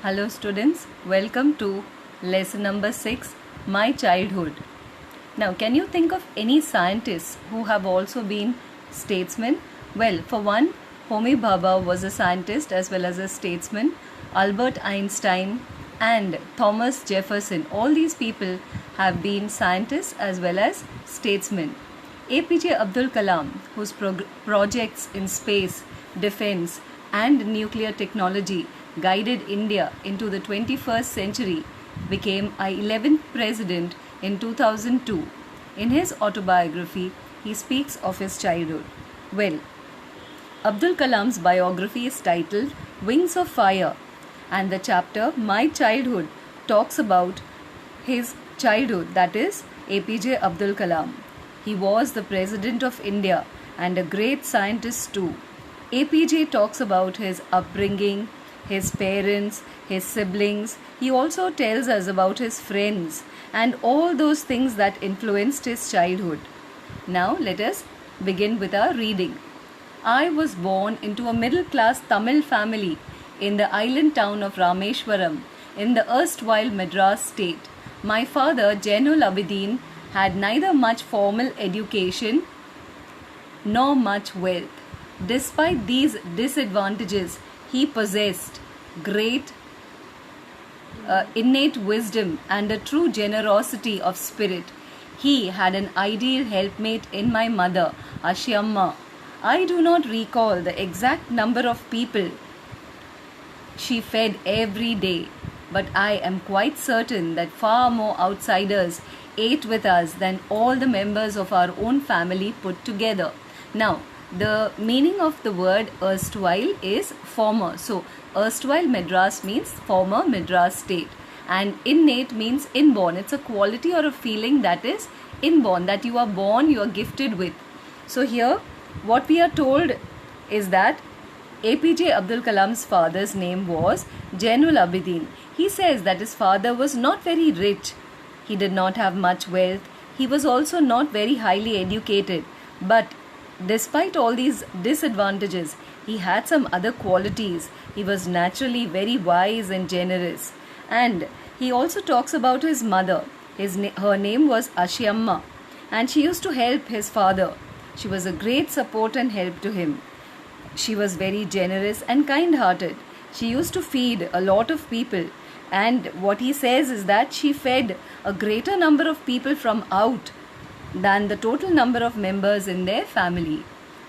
Hello students, welcome to lesson number 6, My Childhood. Now, can you think of any scientists who have also been statesmen? Well, for one, Homi Bhabha was a scientist as well as a statesman. Albert Einstein and Thomas Jefferson, all these people have been scientists as well as statesmen. APJ Abdul Kalam, whose projects in space, defense, and nuclear technology guided India into the 21st century, became our 11th president in 2002. In his autobiography, he speaks of his childhood. Well, Abdul Kalam's biography is titled Wings of Fire, and the chapter My Childhood talks about his childhood, that is APJ Abdul Kalam. He was the President of India and a great scientist too. APJ talks about his upbringing, his parents, his siblings. He also tells us about his friends and all those things that influenced his childhood. Now let us begin with our reading. I was born into a middle-class Tamil family in the island town of Rameshwaram in the erstwhile Madras state. My father, Jainul Abidin, had neither much formal education nor much wealth. Despite these disadvantages, he possessed great innate wisdom and a true generosity of spirit. He had an ideal helpmate in my mother, Ashiamma. I do not recall the exact number of people she fed every day, but I am quite certain that far more outsiders ate with us than all the members of our own family put together. Now, the meaning of the word erstwhile is former. So, erstwhile Madras means former Madras state, and innate means inborn. It's a quality or a feeling that is inborn, that you are born, you are gifted with. So, here what we are told is that APJ Abdul Kalam's father's name was Jainul Abidin. He says that his father was not very rich. He did not have much wealth. He was also not very highly educated. But despite all these disadvantages, he had some other qualities. He was naturally very wise and generous. And he also talks about his mother. Her name was Ashiamma, and she used to help his father. She was a great support and help to him. She was very generous and kind-hearted. She used to feed a lot of people. And what he says is that she fed a greater number of people from out than the total number of members in their family.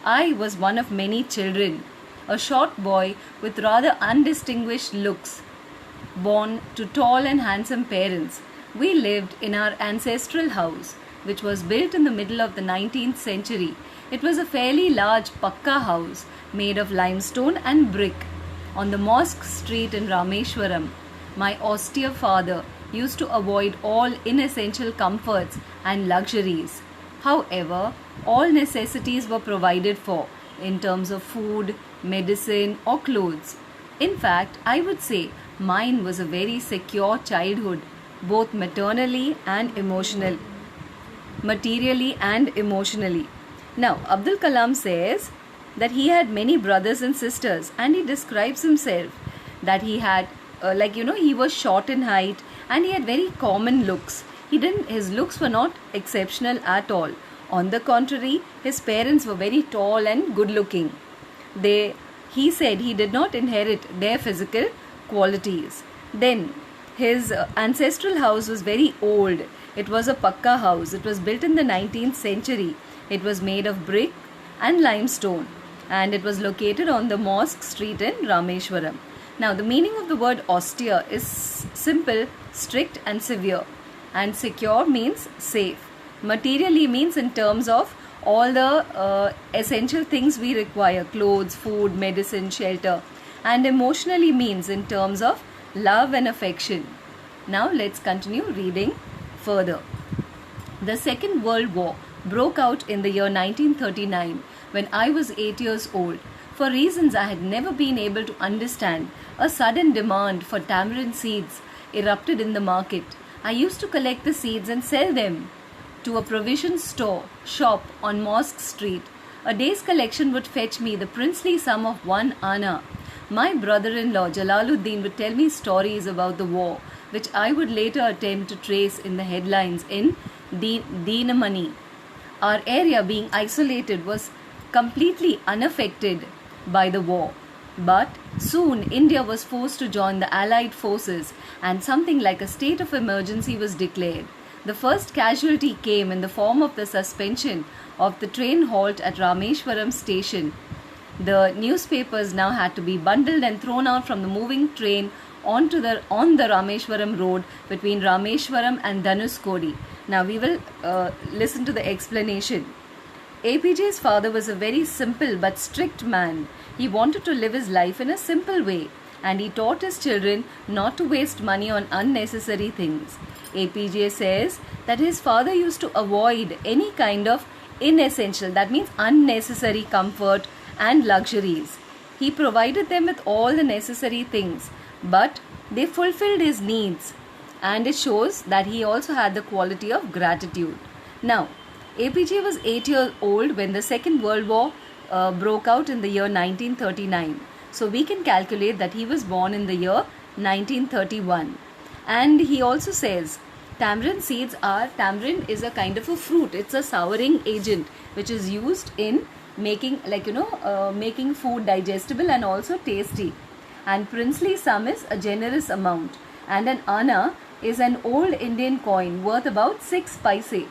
I was one of many children, a short boy with rather undistinguished looks, born to tall and handsome parents. We lived in our ancestral house, which was built in the middle of the 19th century. It was a fairly large pakka house made of limestone and brick on the Mosque Street in Rameshwaram. My austere father used to avoid all inessential comforts and luxuries. However, all necessities were provided for in terms of food, medicine, or clothes. In fact, I would say mine was a very secure childhood, both materially and emotionally. Now, Abdul Kalam says that he had many brothers and sisters, and he describes himself that he had he was short in height and he had very common looks. His looks were not exceptional at all. On the contrary, his parents were very tall and good looking. He said he did not inherit their physical qualities. Then his ancestral house was very old. It was a pakka house. It was built in the 19th century. It was made of brick and limestone, and it was located on the Mosque Street in Rameshwaram. Now, the meaning of the word austere is simple, strict and severe, and secure means safe. Materially means in terms of all the essential things we require, clothes, food, medicine, shelter, and emotionally means in terms of love and affection. Now, let's continue reading further. The Second World War broke out in the year 1939 when I was 8 years old. For reasons I had never been able to understand, a sudden demand for tamarind seeds erupted in the market. I used to collect the seeds and sell them to a provision shop on Mosque Street. A day's collection would fetch me the princely sum of 1 anna. My brother-in-law Jalaluddin would tell me stories about the war, which I would later attempt to trace in the headlines in Dinamani. Our area, being isolated, was completely unaffected by the war. But soon India was forced to join the Allied forces and something like a state of emergency was declared. The first casualty came in the form of the suspension of the train halt at Rameshwaram station. The newspapers now had to be bundled and thrown out from the moving train on the Rameshwaram road between Rameshwaram and Dhanuskodi. Now we will listen to the explanation. APJ's father was a very simple but strict man. He wanted to live his life in a simple way, and he taught his children not to waste money on unnecessary things. APJ says that his father used to avoid any kind of inessential, that means unnecessary comfort and luxuries. He provided them with all the necessary things, but they fulfilled his needs, and it shows that he also had the quality of gratitude. Now, APJ was 8 years old when the Second World War broke out in the year 1939. So we can calculate that he was born in the year 1931. And he also says tamarind is a kind of a fruit. It's a souring agent which is used in making making food digestible and also tasty. And princely sum is a generous amount. And an anna is an old Indian coin worth about 6 paise.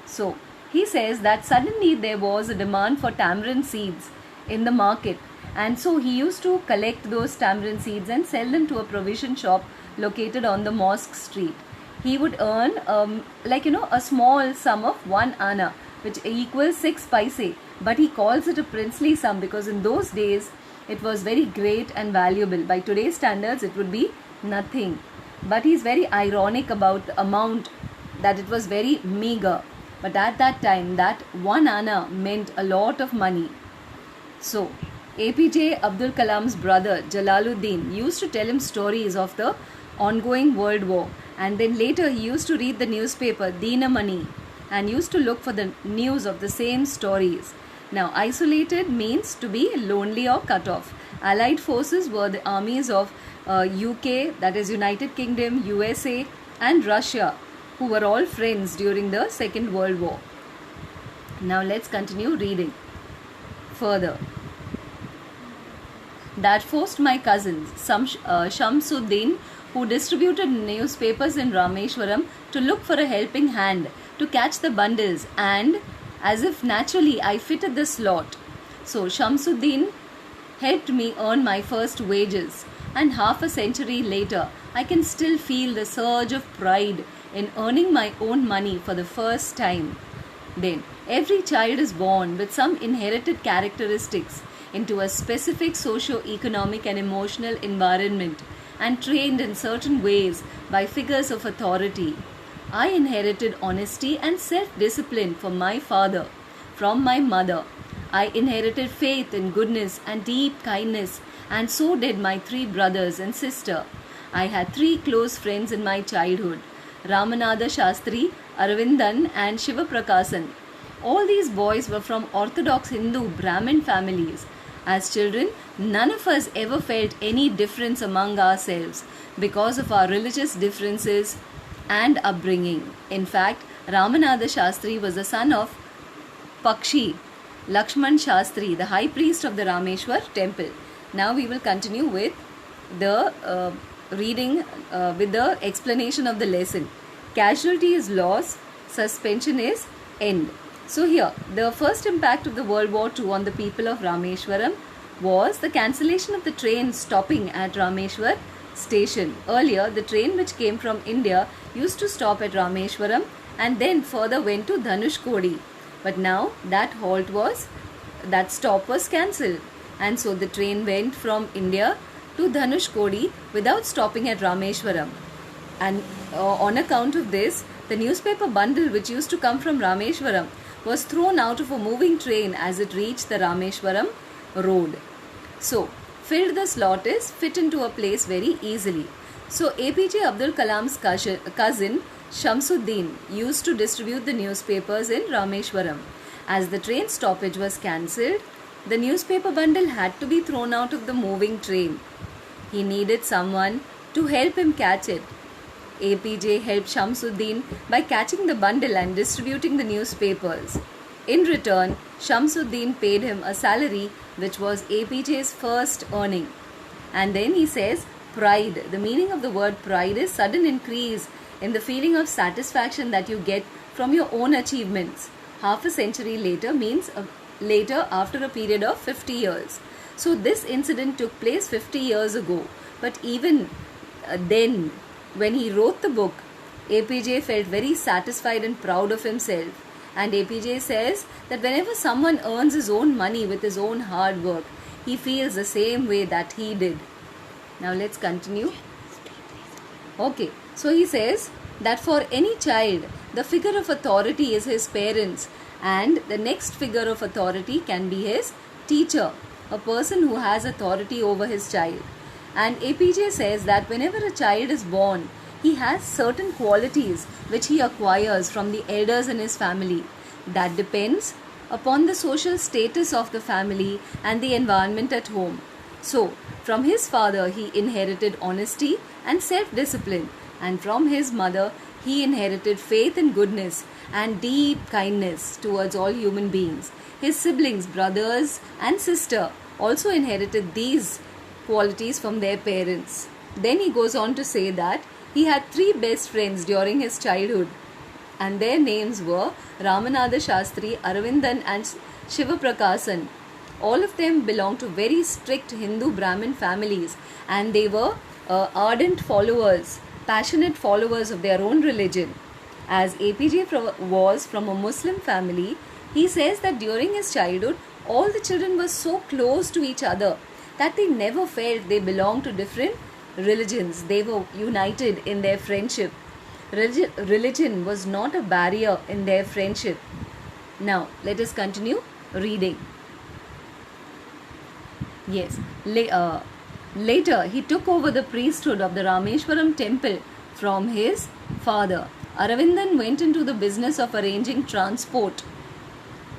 So he says that suddenly there was a demand for tamarind seeds in the market, and so he used to collect those tamarind seeds and sell them to a provision shop located on the Mosque Street. He would earn a small sum of 1 anna, which equals 6 paise, but he calls it a princely sum because in those days it was very great and valuable. By today's standards it would be nothing, but he's very ironic about the amount, that it was very meager. But at that time, that 1 anna meant a lot of money. So, APJ Abdul Kalam's brother Jalaluddin used to tell him stories of the ongoing World War, and then later he used to read the newspaper Dinamani and used to look for the news of the same stories. Now, isolated means to be lonely or cut off. Allied forces were the armies of UK, that is United Kingdom, USA and Russia, who were all friends during the Second World War. Now let's continue reading further. That forced my cousins, Shamsuddin, who distributed newspapers in Rameshwaram, to look for a helping hand to catch the bundles, and as if naturally I fitted the slot. So Shamsuddin helped me earn my first wages, and half a century later I can still feel the surge of pride in earning my own money for the first time. Then, every child is born with some inherited characteristics into a specific socio-economic and emotional environment and trained in certain ways by figures of authority. I inherited honesty and self-discipline from my father, from my mother. I inherited faith in goodness and deep kindness, and so did my 3 brothers and sister. I had 3 close friends in my childhood: Ramanatha Shastri, Aravindan and Shiva Prakasan. All these boys were from Orthodox Hindu Brahmin families. As children, none of us ever felt any difference among ourselves because of our religious differences and upbringing. In fact, Ramanatha Shastri was the son of Pakshi Lakshman Shastri, the high priest of the Rameshwar temple. Now we will continue with the reading with the explanation of the lesson. Casualty is loss, suspension is end. So here, the first impact of the World War II on the people of Rameshwaram was the cancellation of the train stopping at Rameshwar station. Earlier, the train which came from India used to stop at Rameshwaram and then further went to Dhanushkodi. But now that stop was cancelled, and so the train went from India to Dhanushkodi without stopping at Rameshwaram. And on account of this, the newspaper bundle which used to come from Rameshwaram was thrown out of a moving train as it reached the Rameshwaram road. So, filled the slot is fit into a place very easily. So, APJ Abdul Kalam's cousin Shamsuddin used to distribute the newspapers in Rameshwaram. As the train stoppage was cancelled, The newspaper bundle had to be thrown out of the moving train. He needed someone to help him catch it. APJ helped Shamsuddin by catching the bundle and distributing the newspapers. In return, Shamsuddin paid him a salary which was APJ's first earning. And then he says, pride. The meaning of the word pride is sudden increase in the feeling of satisfaction that you get from your own achievements. Half a century later means later after a period of 50 years. So this incident took place 50 years ago. But even then, when he wrote the book, APJ felt very satisfied and proud of himself. And APJ says that whenever someone earns his own money with his own hard work, he feels the same way that he did. Now let's continue. Okay, so he says that for any child, the figure of authority is his parents, and the next figure of authority can be his teacher, a person who has authority over his child. And APJ says that whenever a child is born, he has certain qualities which he acquires from the elders in his family. That depends upon the social status of the family and the environment at home. So, from his father, he inherited honesty and self-discipline, and from his mother, he inherited faith and goodness and deep kindness towards all human beings. His siblings, brothers and sister also inherited these qualities from their parents. Then he goes on to say that he had 3 best friends during his childhood, and their names were Ramanatha Shastri, Aravindan and Shiva Prakasan. All of them belonged to very strict Hindu Brahmin families, and they were ardent followers, passionate followers of their own religion. As APJ was from a Muslim family, he says that during his childhood, all the children were so close to each other that they never felt they belonged to different religions. They were united in their friendship. Religion was not a barrier in their friendship. Now, let us continue reading. Yes, later he took over the priesthood of the Rameshwaram temple from his father. Aravindan went into the business of arranging transport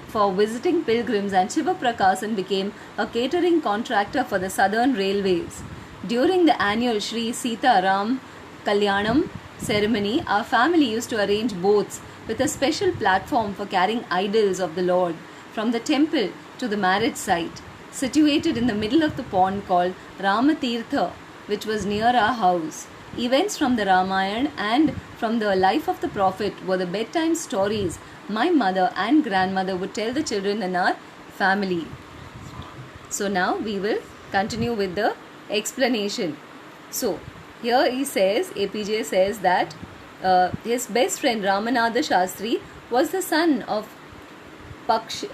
for visiting pilgrims, and Shiva Prakasan became a catering contractor for the Southern Railways. During the annual Sri Sita Ram Kalyanam ceremony, our family used to arrange boats with a special platform for carrying idols of the Lord from the temple to the marriage site, situated in the middle of the pond called Ramatirtha, which was near our house. Events from the Ramayana and from the life of the Prophet were the bedtime stories my mother and grandmother would tell the children in our family. So now we will continue with the explanation. So here he says, APJ says that his best friend Ramanatha Shastri was the son of Pakshi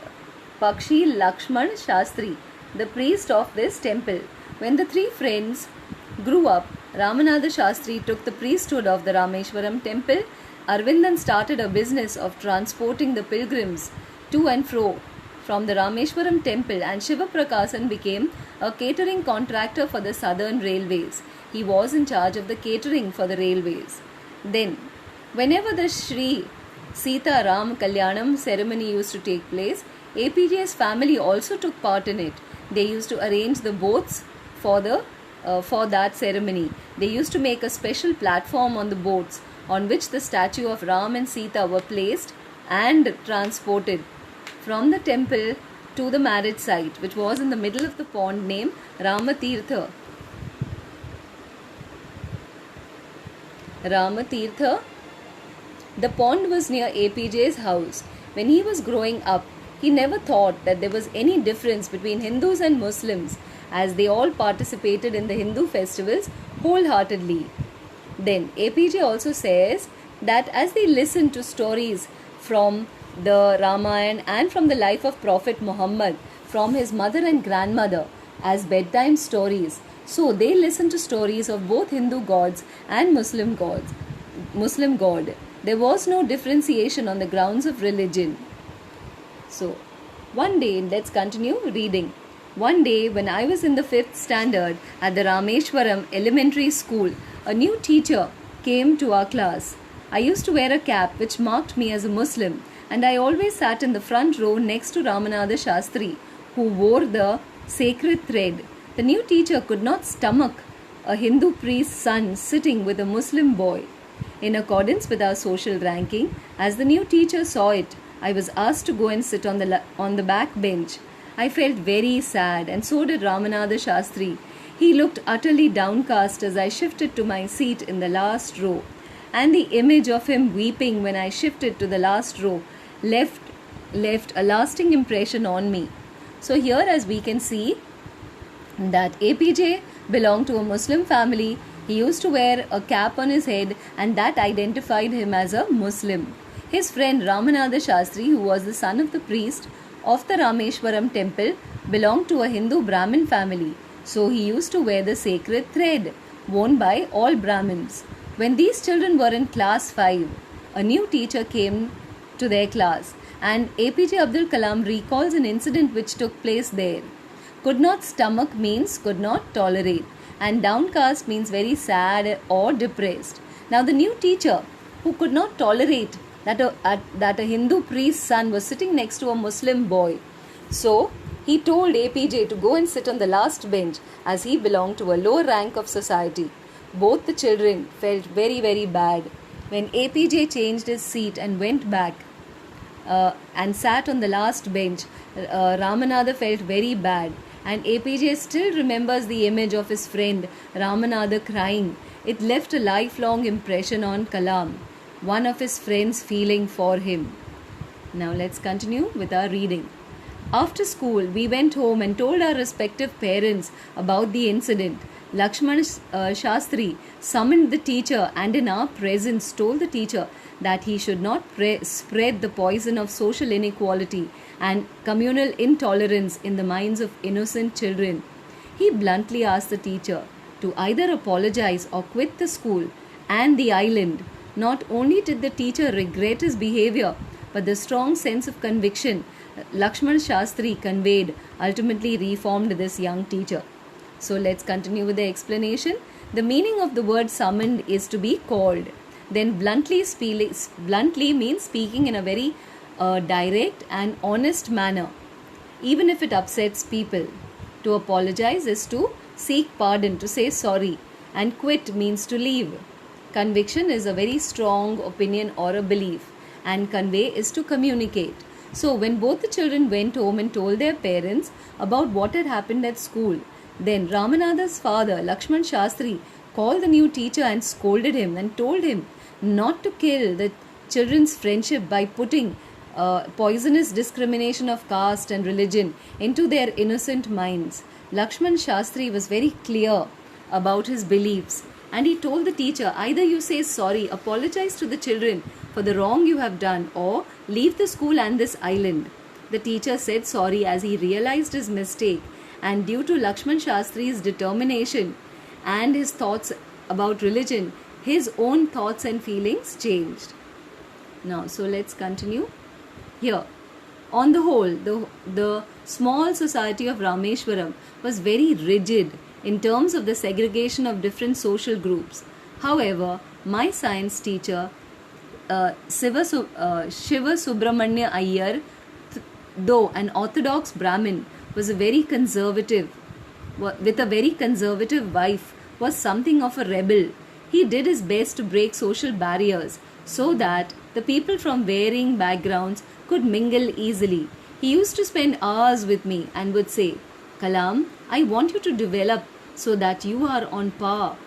Lakshman Shastri, the priest of this temple. When the 3 friends grew up, Ramanatha Shastri took the priesthood of the Rameshwaram temple. Aravindan started a business of transporting the pilgrims to and fro from the Rameshwaram temple, and Shiva Prakasan became a catering contractor for the Southern Railways. He was in charge of the catering for the railways. Then, whenever the Sri Sita Ram Kalyanam ceremony used to take place, APJ's family also took part in it. They used to arrange the boats for that ceremony. They used to make a special platform on the boats on which the statue of Ram and Sita were placed and transported from the temple to the marriage site, which was in the middle of the pond named Ramatirtha. The pond was near APJ's house. When he was growing up, he never thought that there was any difference between Hindus and Muslims, as they all participated in the Hindu festivals wholeheartedly. Then APJ also says that as they listened to stories from the Ramayana and from the life of Prophet Muhammad from his mother and grandmother as bedtime stories, so they listened to stories of both Hindu gods and Muslim god. There was no differentiation on the grounds of religion. So, one day, let's continue reading. One day, when I was in the 5th standard at the Rameshwaram Elementary School, a new teacher came to our class. I used to wear a cap which marked me as a Muslim, and I always sat in the front row next to Ramanatha Shastri, who wore the sacred thread. The new teacher could not stomach a Hindu priest's son sitting with a Muslim boy. In accordance with our social ranking, as the new teacher saw it, I was asked to go and sit on the back bench. I felt very sad, and so did Ramanatha Shastri. He looked utterly downcast as I shifted to my seat in the last row, and the image of him weeping when I shifted to the last row left a lasting impression on me. So here, as we can see, that APJ belonged to a Muslim family. He used to wear a cap on his head, and that identified him as a Muslim. His friend Ramanatha Shastri, who was the son of the priest of the Rameshwaram temple, belonged to a Hindu Brahmin family. So he used to wear the sacred thread worn by all Brahmins. When these children were in class 5, a new teacher came to their class, and APJ Abdul Kalam recalls an incident which took place there. Could not stomach means could not tolerate, and downcast means very sad or depressed. Now the new teacher, who could not tolerate that a Hindu priest's son was sitting next to a Muslim boy, so he told APJ to go and sit on the last bench as he belonged to a lower rank of society. Both the children felt very, very bad. When APJ changed his seat and went back and sat on the last bench, Ramanatha felt very bad, and APJ still remembers the image of his friend Ramanatha crying. It left a lifelong impression on Kalam, one of his friends feeling for him. Now let's continue with our reading. After school, we went home and told our respective parents about the incident. Lakshman Shastri summoned the teacher and in our presence told the teacher that he should not spread the poison of social inequality and communal intolerance in the minds of innocent children. He bluntly asked the teacher to either apologize or quit the school and the island. Not only did the teacher regret his behavior, but the strong sense of conviction Lakshman Shastri conveyed ultimately reformed this young teacher. So let's continue with the explanation. The meaning of the word summoned is to be called. Then bluntly means speaking in a very direct and honest manner, even if it upsets people. To apologize is to seek pardon, to say sorry, and quit means to leave. Conviction is a very strong opinion or a belief, and convey is to communicate. So when both the children went home and told their parents about what had happened at school, then Ramanatha's father, Lakshman Shastri, called the new teacher and scolded him and told him not to kill the children's friendship by putting poisonous discrimination of caste and religion into their innocent minds. Lakshman Shastri was very clear about his beliefs, and he told the teacher, either you say sorry, apologize to the children for the wrong you have done, or leave the school and this island. The teacher said sorry as he realized his mistake, and due to Lakshman Shastri's determination and his thoughts about religion, his own thoughts and feelings changed. Now, so let's continue here. On the whole, the small society of Rameshwaram was very rigid in terms of the segregation of different social groups. However, my science teacher, Shiva Subramanya Iyer, though an orthodox Brahmin, was a very conservative, with a very conservative wife, was something of a rebel. He did his best to break social barriers so that the people from varying backgrounds could mingle easily. He used to spend hours with me and would say, Kalam, I want you to develop so that you are on par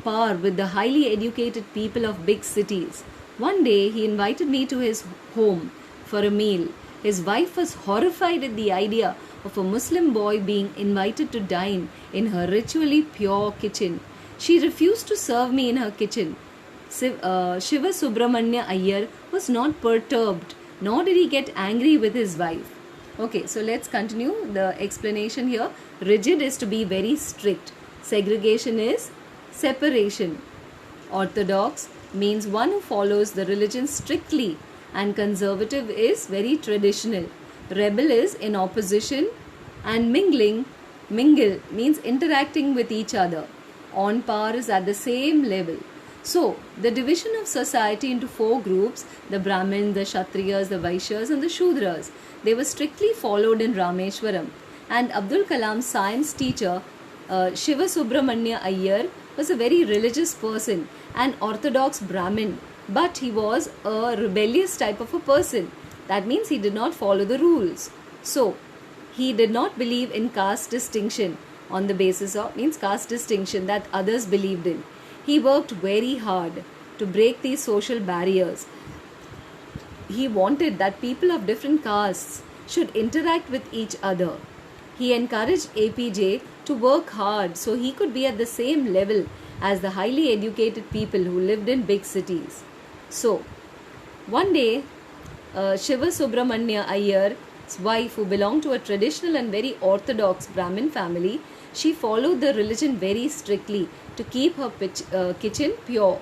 with the highly educated people of big cities. One day he invited me to his home for a meal. His wife was horrified at the idea of a Muslim boy being invited to dine in her ritually pure kitchen. She refused to serve me in her kitchen. Shiva Subramanya Iyer was not perturbed, nor did he get angry with his wife. Okay, so let's continue the explanation here. Rigid is to be very strict. Segregation is separation. Orthodox means one who follows the religion strictly, and conservative is very traditional. Rebel is in opposition, and mingle means interacting with each other. On par is at the same level. So, the division of society into 4 groups, the Brahmin, the Kshatriyas, the Vaishyas and the Shudras, they were strictly followed in Rameshwaram. And Abdul Kalam's science teacher, Shiva Subramanya Iyer, was a very religious person, an orthodox Brahmin, but he was a rebellious type of a person. That means he did not follow the rules. So, he did not believe in caste distinction on the basis of, means caste distinction that others believed in. He worked very hard to break these social barriers. He wanted that people of different castes should interact with each other. He encouraged APJ to work hard so he could be at the same level as the highly educated people who lived in big cities. So, one day, Shiva Subramanya Iyer's wife, who belonged to a traditional and very orthodox Brahmin family, she followed the religion very strictly to keep her kitchen pure.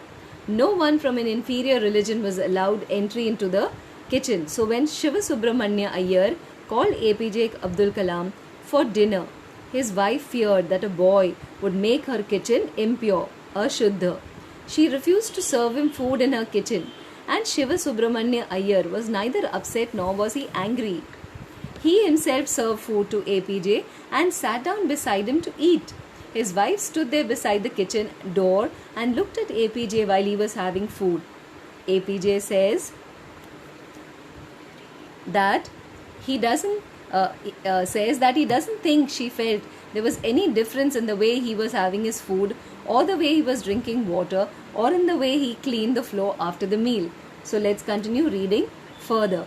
No one from an inferior religion was allowed entry into the kitchen. So when Shiva Subramanya Iyer called APJ Abdul Kalam for dinner, his wife feared that a boy would make her kitchen impure, ashuddha. She refused to serve him food in her kitchen, and Shiva Subramanya Iyer was neither upset nor was he angry. He himself served food to APJ and sat down beside him to eat. His wife stood there beside the kitchen door and looked at APJ while he was having food. APJ says that he doesn't think she felt there was any difference in the way he was having his food, or the way he was drinking water, or in the way he cleaned the floor after the meal. So let's continue reading further.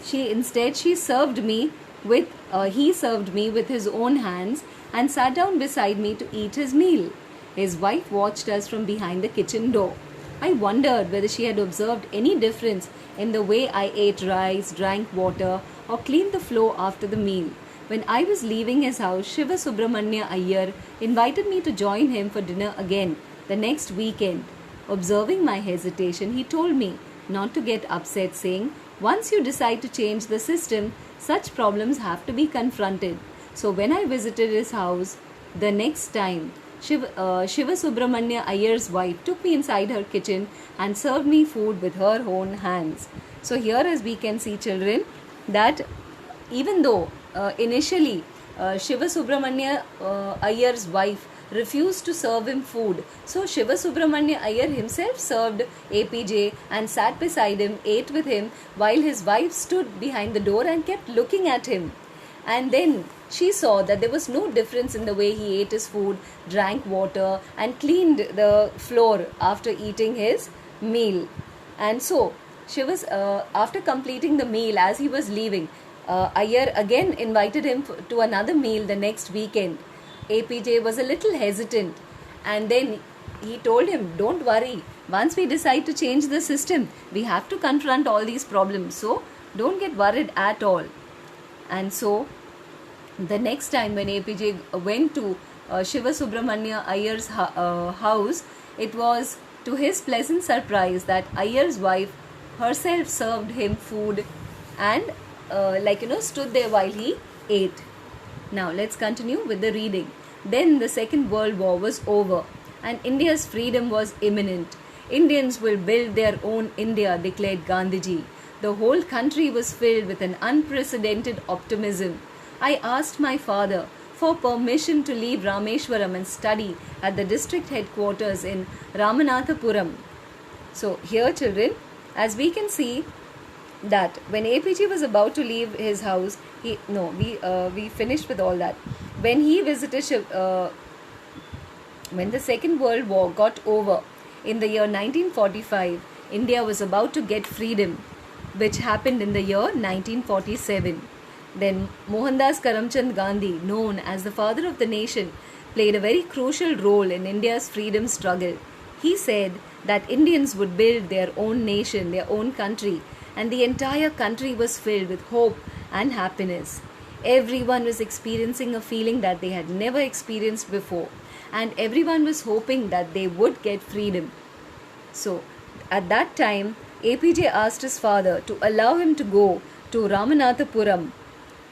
He served me with his own hands and sat down beside me to eat his meal. His wife watched us from behind the kitchen door. I wondered whether she had observed any difference in the way I ate rice, drank water, or cleaned the floor after the meal. When I was leaving his house, Shiva Subramanya Iyer invited me to join him for dinner again the next weekend. Observing my hesitation, he told me not to get upset, saying, "Once you decide to change the system, such problems have to be confronted." So when I visited his house the next time, Shiva Subramanya Iyer's wife took me inside her kitchen and served me food with her own hands. So here, as we can see, children, that even though initially Shiva Subramanya Iyer's wife refused to serve him food, so Shiva Subramanya Iyer himself served APJ and sat beside him, ate with him, while his wife stood behind the door and kept looking at him. And then she saw that there was no difference in the way he ate his food, drank water, and cleaned the floor after eating his meal. And so after completing the meal, as he was leaving, Iyer again invited him to another meal the next weekend. APJ was a little hesitant, and then he told him, "Don't worry, once we decide to change the system, we have to confront all these problems, so don't get worried at all." And so the next time when APJ went to Shiva Subramanya Iyer's house, it was to his pleasant surprise that Iyer's wife herself served him food and stood there while he ate. Now let's continue with the reading. Then the Second World War was over and India's freedom was imminent. Indians will build their own India, declared Gandhiji. The whole country was filled with an unprecedented optimism. I asked my father for permission to leave Rameshwaram and study at the district headquarters in Ramanathapuram. So here, children, as we can see that when APJ was about to leave his house, we finished with all that. When he visited when the Second World War got over in the year 1945, India was about to get freedom, which happened in the year 1947. Then Mohandas Karamchand Gandhi, known as the father of the nation, played a very crucial role in India's freedom struggle. He said that Indians would build their own nation, their own country, and the entire country was filled with hope and happiness. Everyone was experiencing a feeling that they had never experienced before, and everyone was hoping that they would get freedom. So, at that time, APJ asked his father to allow him to go to Ramanathapuram,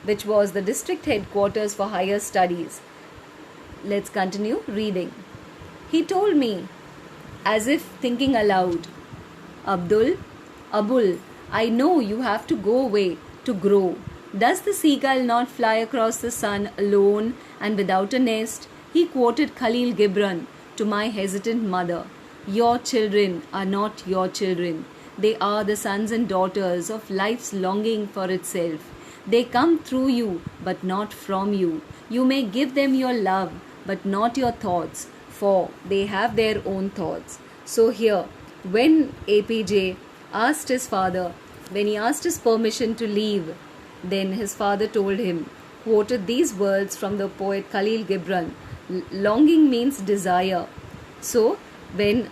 which was the district headquarters for higher studies. Let's continue reading. He told me, as if thinking aloud, Abul, I know you have to go away to grow. Does the seagull not fly across the sun alone and without a nest? He quoted Khalil Gibran to my hesitant mother. Your children are not your children. They are the sons and daughters of life's longing for itself. They come through you, but not from you. You may give them your love, but not your thoughts, for they have their own thoughts. So, here, when APJ asked his father, when he asked his permission to leave, then his father told him, quoted these words from the poet Khalil Gibran: longing means desire. So, when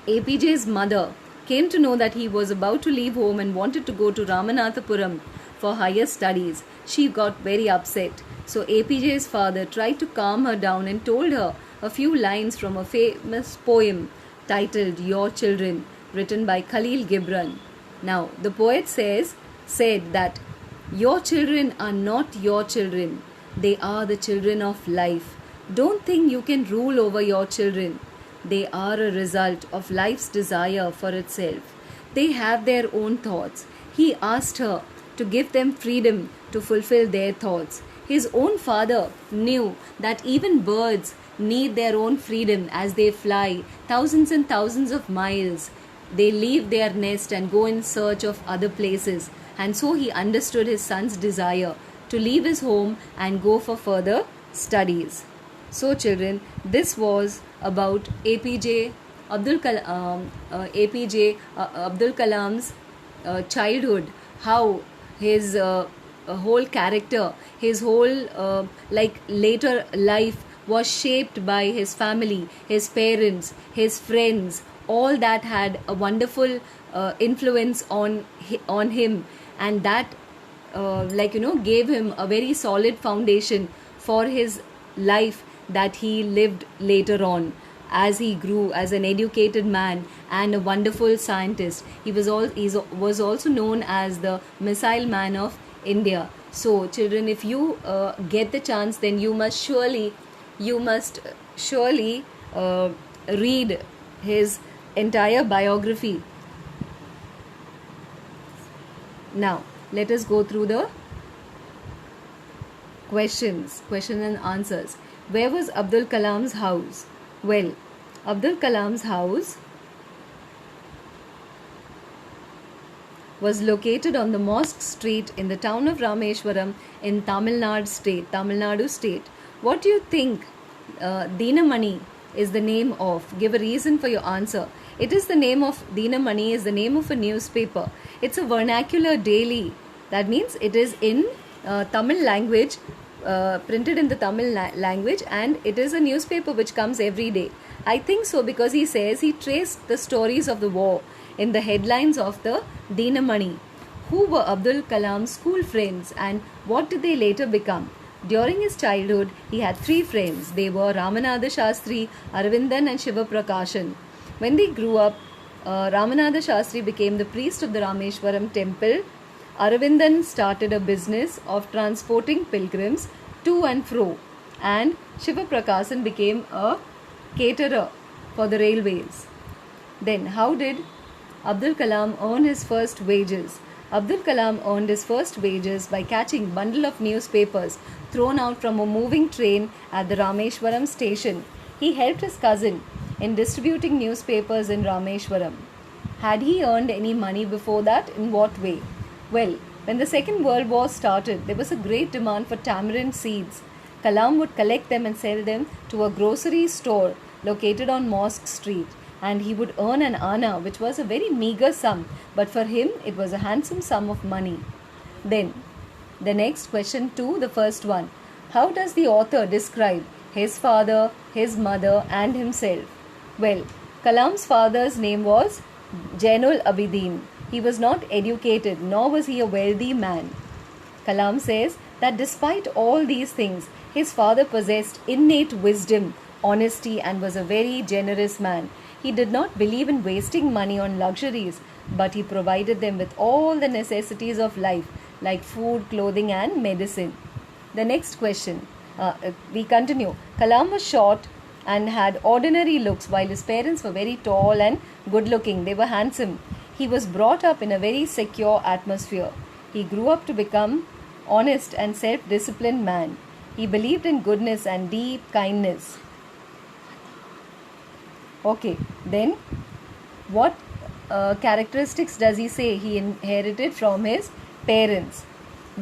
APJ's mother came to know that he was about to leave home and wanted to go to Ramanathapuram for higher studies, she got very upset. So APJ's father tried to calm her down and told her a few lines from a famous poem titled Your Children, written by Khalil Gibran. Now, the poet said that your children are not your children. They are the children of life. Don't think you can rule over your children. They are a result of life's desire for itself. They have their own thoughts. He asked her to give them freedom to fulfill their thoughts. His own father knew that even birds need their own freedom as they fly thousands and thousands of miles. They leave their nest and go in search of other places. And so he understood his son's desire to leave his home and go for further studies. So children, this was about APJ Abdul Kalam's childhood, how his whole character, his whole later life was shaped by his family, his parents, his friends. All that had a wonderful influence on him, and that gave him a very solid foundation for his life that he lived later on as he grew as an educated man and a wonderful scientist. He was also known as the Missile Man of India. So children, if you get the chance, then you must surely read his entire biography. Now let us go through the question and answers. Where was Abdul Kalam's house? Well, Abdul Kalam's house was located on the Mosque Street in the town of Rameshwaram in Tamil Nadu state. What do you think Dinamani is the name of? Give a reason for your answer. It is the name of Dinamani is the name of a newspaper. It's a vernacular daily. That means it is in Tamil language, printed in the Tamil language, and it is a newspaper which comes every day. I think so because he says he traced the stories of the war in the headlines of the Dinamani. Who were Abdul Kalam's school friends and what did they later become? During his childhood, he had 3 friends. They were Ramanatha Shastri, Aravindan and Shiva Prakashan. When they grew up, Ramanatha Shastri became the priest of the Rameshwaram temple. Aravindan started a business of transporting pilgrims to and fro, and Shiva Prakashan became a caterer for the railways. Then, how did Abdul Kalam earn his first wages? Abdul Kalam earned his first wages by catching a bundle of newspapers thrown out from a moving train at the Rameshwaram station. He helped his cousin in distributing newspapers in Rameshwaram. Had he earned any money before that? In what way? Well, when the Second World War started, there was a great demand for tamarind seeds. Kalam would collect them and sell them to a grocery store located on Mosque Street, and he would earn an anna, which was a very meager sum, but for him it was a handsome sum of money. Then, the next question to the first one. How does the author describe his father, his mother and himself? Well, Kalam's father's name was Jainul Abidin. He was not educated, nor was he a wealthy man. Kalam says that despite all these things, his father possessed innate wisdom, honesty and was a very generous man. He did not believe in wasting money on luxuries, but he provided them with all the necessities of life, like food, clothing and medicine. The next question, we continue. Kalam was short and had ordinary looks, while his parents were very tall and good looking. They were handsome. He was brought up in a very secure atmosphere. He grew up to become honest and self-disciplined man. He believed in goodness and deep kindness. Okay, then what characteristics does he say he inherited from his parents?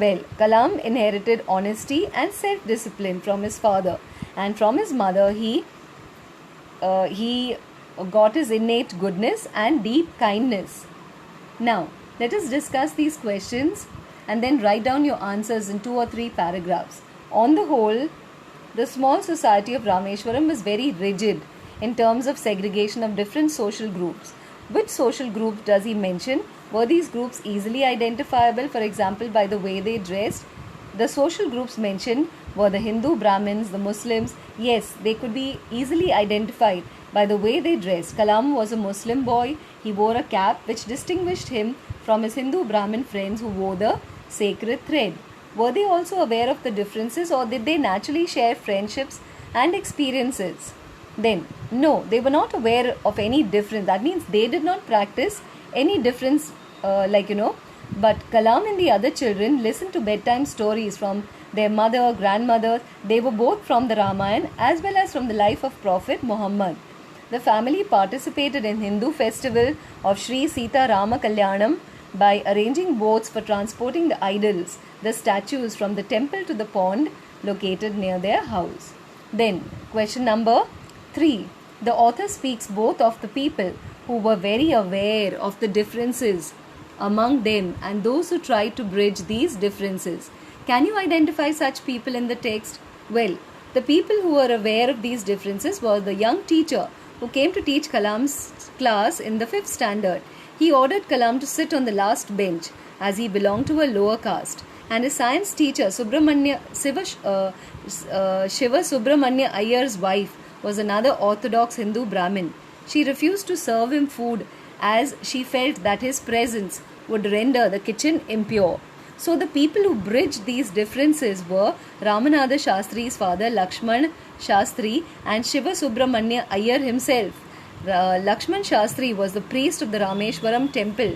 Well, Kalam inherited honesty and self-discipline from his father, and from his mother he got his innate goodness and deep kindness. Now, let us discuss these questions and then write down your answers in 2 or 3 paragraphs. On the whole, the small society of Rameshwaram was very rigid in terms of segregation of different social groups. Which social groups does he mention? Were these groups easily identifiable, for example, by the way they dressed? The social groups mentioned were the Hindu Brahmins, the Muslims. Yes, they could be easily identified by the way they dressed. Kalam was a Muslim boy. He wore a cap which distinguished him from his Hindu Brahmin friends who wore the sacred thread. Were they also aware of the differences, or did they naturally share friendships and experiences? Then, no, they were not aware of any difference. That means they did not practice any difference, But Kalam and the other children listened to bedtime stories from their mother, grandmother. They were both from the Ramayana as well as from the life of Prophet Muhammad. The family participated in Hindu festival of Sri Sita Rama Kalyanam by arranging boats for transporting the idols, the statues, from the temple to the pond located near their house. Then, question number 3. The author speaks both of the people who were very aware of the differences among them and those who tried to bridge these differences. Can you identify such people in the text? Well, the people who were aware of these differences was the young teacher who came to teach Kalam's class in the 5th standard. He ordered Kalam to sit on the last bench as he belonged to a lower caste, and his science teacher Shiva Subramanya Iyer's wife was another orthodox Hindu Brahmin. She refused to serve him food as she felt that his presence would render the kitchen impure. So the people who bridged these differences were Ramanatha Shastri's father Lakshman Shastri and Shiva Subramanya Iyer himself. Lakshman Shastri was the priest of the Rameshwaram temple.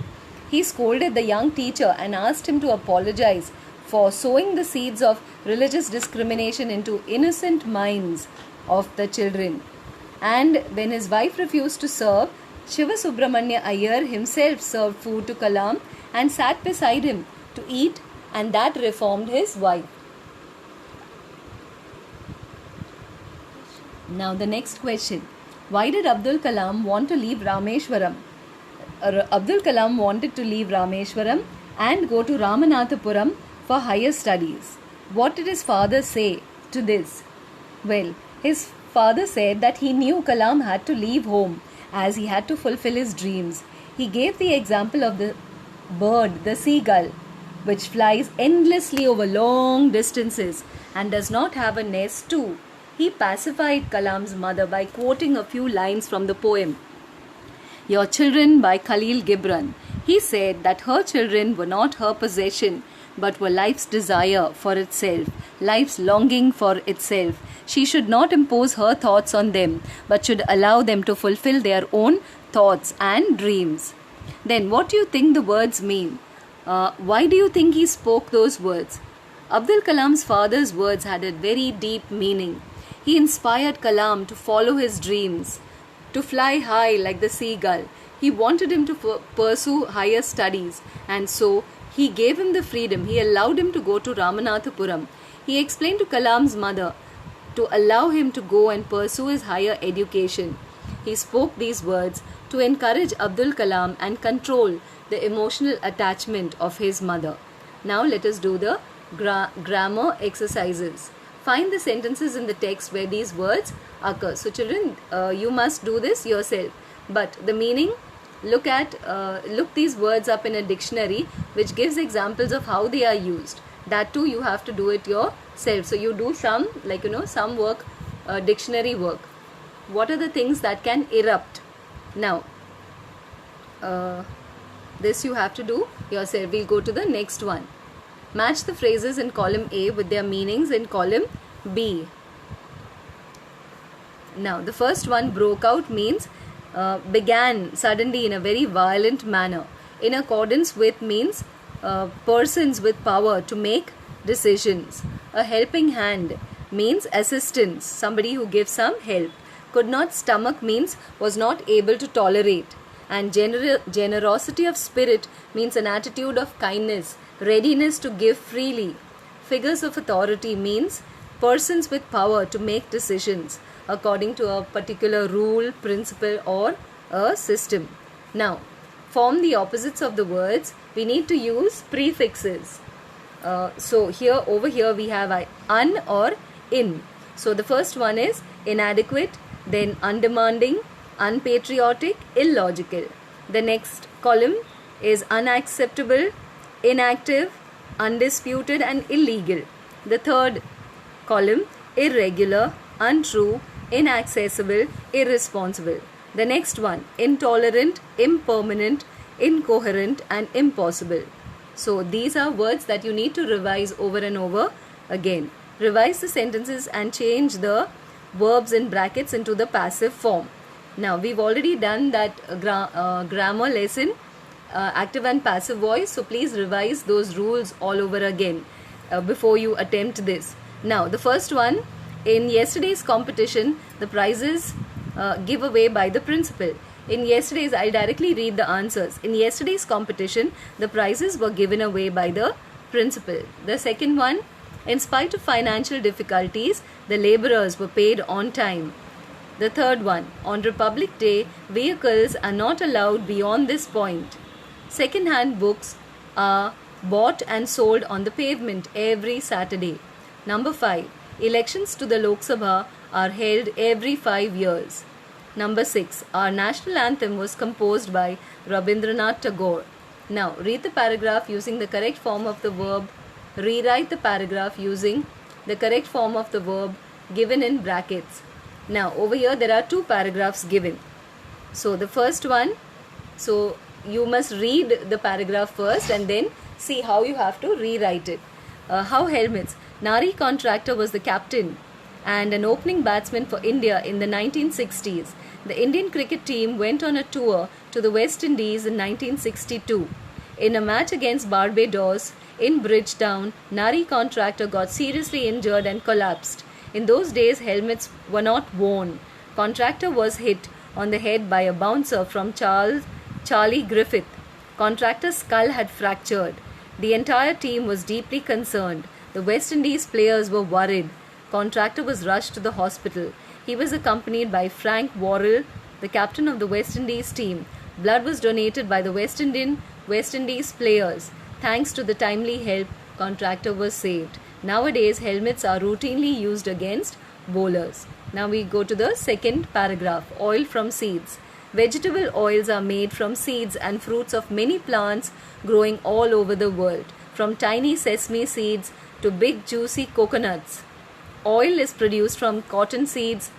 He scolded the young teacher and asked him to apologize for sowing the seeds of religious discrimination into innocent minds of the children. And when his wife refused to serve, Shiva Subramanya Iyer himself served food to Kalam and sat beside him to eat, and that reformed his wife. Now the next question. Why did Abdul Kalam want to leave Rameshwaram? Abdul Kalam wanted to leave Rameshwaram and go to Ramanathapuram for higher studies. What did his father say to this? Well, his father said that he knew Kalam had to leave home as he had to fulfill his dreams. He gave the example of the bird, the seagull, which flies endlessly over long distances and does not have a nest too. He pacified Kalam's mother by quoting a few lines from the poem Your Children by Khalil Gibran. He said that her children were not her possession, but were life's desire for itself, life's longing for itself. She should not impose her thoughts on them, but should allow them to fulfill their own thoughts and dreams. Then what do you think the words mean? Why do you think he spoke those words? Abdul Kalam's father's words had a very deep meaning. He inspired Kalam to follow his dreams, to fly high like the seagull. He wanted him to pursue higher studies, and so he gave him the freedom. He allowed him to go to Ramanathapuram. He explained to Kalam's mother to allow him to go and pursue his higher education. He spoke these words to encourage Abdul Kalam and control the emotional attachment of his mother. Now let us do the grammar exercises. Find the sentences in the text where these words occur. So children, you must do this yourself. But the meaning, look these words up in a dictionary which gives examples of how they are used. That too you have to do it yourself. So you do some work, dictionary work. What are the things that can erupt? Now, this you have to do yourself. We'll go to the next one. Match the phrases in column A with their meanings in column B. Now, the first one, broke out, means began suddenly in a very violent manner. In accordance with means persons with power to make decisions. A helping hand means assistance, somebody who gives some help. Could not stomach means was not able to tolerate. And generosity of spirit means an attitude of kindness, readiness to give freely. Figures of authority means persons with power to make decisions according to a particular rule, principle, or a system. Now, form the opposites of the words. We need to use prefixes. So here, over here, we have un or in. So the first one is inadequate, then undemanding, unpatriotic, illogical. The next column is unacceptable, inactive, undisputed, and illegal. The third column, irregular, untrue, inaccessible, irresponsible. The next one, intolerant, impermanent, incoherent, and impossible. So these are words that you need to revise over and over again. Revise the sentences and change the verbs in brackets into the passive form. Now we've already done that grammar lesson, active and passive voice. So please revise those rules all over again before you attempt this. Now the first one, in yesterday's competition, the prizes give away by the principal. In yesterday's, I'll directly read the answers. In yesterday's competition, the prizes were given away by the principal. The second one, in spite of financial difficulties, the laborers were paid on time. The third one, on Republic Day, vehicles are not allowed beyond this point. Second-hand books are bought and sold on the pavement every Saturday. Number 5, elections to the Lok Sabha are held every 5 years. Number 6, our national anthem was composed by Rabindranath Tagore. Now, read the paragraph using the correct form of the verb. Rewrite the paragraph using the correct form of the verb given in brackets. Now, over here there are 2 paragraphs given. So, the first one, so you must read the paragraph first and then see how you have to rewrite it. How helmets. Nari Contractor was the captain and an opening batsman for India in the 1960s. The Indian cricket team went on a tour to the West Indies in 1962. In a match against Barbados in Bridgetown, Nari Contractor got seriously injured and collapsed. In those days, helmets were not worn. Contractor was hit on the head by a bouncer from Charlie Griffith. Contractor's skull had fractured. The entire team was deeply concerned. The West Indies players were worried. Contractor was rushed to the hospital. He was accompanied by Frank Worrell, the captain of the West Indies team. Blood was donated by the West Indies players. Thanks to the timely help, Contractor was saved. Nowadays, helmets are routinely used against bowlers. Now we go to the second paragraph. Oil from seeds. Vegetable oils are made from seeds and fruits of many plants growing all over the world, from tiny sesame seeds to big juicy coconuts. Oil is produced from cotton seeds,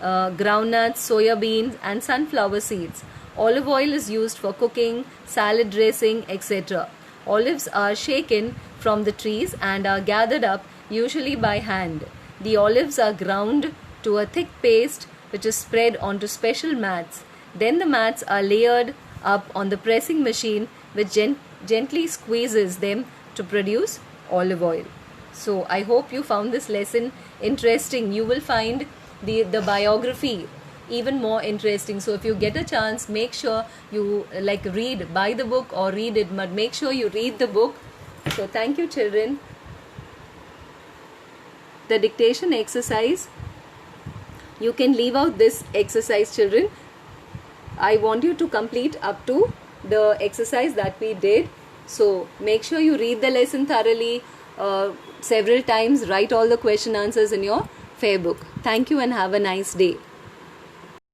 groundnuts, soya beans, and sunflower seeds. Olive oil is used for cooking, salad dressing, etc. Olives are shaken from the trees and are gathered up usually by hand. The olives are ground to a thick paste which is spread onto special mats. Then the mats are layered up on the pressing machine which gently squeezes them to produce olive oil. So I hope you found this lesson interesting. You will find the biography even more interesting. So if you get a chance, make sure you buy the book or read it, but make sure you read the book. So thank you, children. The dictation exercise, you can leave out this exercise, children. I want you to complete up to the exercise that we did. So make sure you read the lesson thoroughly several times. Write all the question answers in your fair book. Thank you and have a nice day.